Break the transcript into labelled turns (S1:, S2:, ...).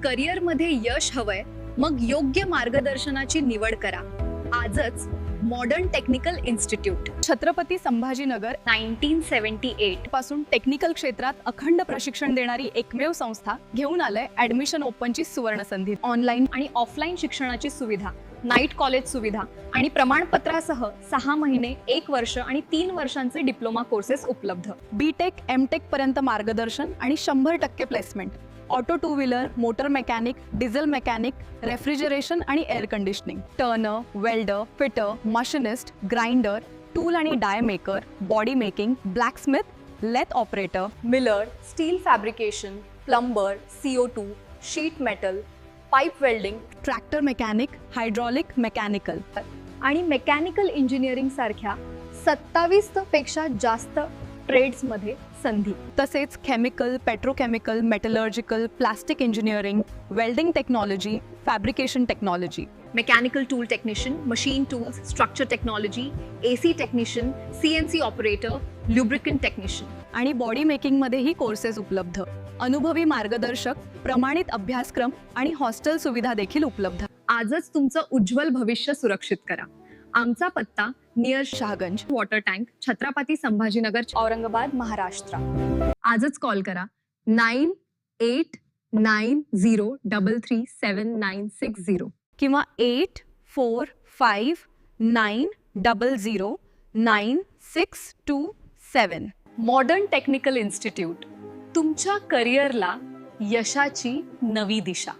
S1: करिअरमध्ये यश हवंय, मग योग्य मार्गदर्शनाची निवड करा. आजच modern technical institute.
S2: Chhatrapati Sambhajinagar
S1: 1978
S2: पासून टेक्निकल क्षेत्रात अखंड प्रशिक्षण देणारी एकमेव संस्था घेऊन आलंय ऍडमिशन ओपनची सुवर्ण संधी.
S1: ऑनलाईन आणि ऑफलाईन शिक्षणाची सुविधा, नाईट कॉलेज सुविधा आणि प्रमाणपत्रासह 6 महिने, 1 वर्ष आणि 3 वर्षांचे डिप्लोमा कोर्सेस उपलब्ध.
S2: B.Tech M.Tech पर्यंत मार्गदर्शन आणि 100% placement. Auto 2 wheeler, motor mechanic, diesel mechanic, refrigeration आणि air conditioning, turner, welder, fitter, machinist, grinder, tool आणि die maker, body making, blacksmith, lathe operator,
S1: miller, steel fabrication, plumber, CO2, sheet metal, pipe welding
S2: tractor mechanic, hydraulic, mechanical
S1: आणि mechanical engineering सारख्या 27 पेक्षा जास्त ट्रेड्समध्ये संधी.
S2: तसेच chemical, petrochemical, metallurgical, plastic engineering, welding technology, fabrication technology,
S1: mechanical tool technician, machine tools, structure technology, AC technician, CNC operator, ल्युब्रिकंट technician
S2: आणि body making मध्येही courses उपलब्ध. अनुभवी मार्गदर्शक, प्रमाणित अभ्यासक्रम आणि हॉस्टेल सुविधा देखील उपलब्ध.
S1: आजच तुमचं उज्ज्वल भविष्य सुरक्षित करा. आमचा पत्ता near
S2: Shahganj,
S1: water tank, Chhatrapati Sambhajinagar,
S2: Aurangabad, Maharashtra.
S1: आजच कॉल करा 9890337960
S2: किंवा 8459009627.
S1: मॉडर्न टेक्निकल इन्स्टिट्यूट, तुमच्या करिअरला यशाची नवी दिशा.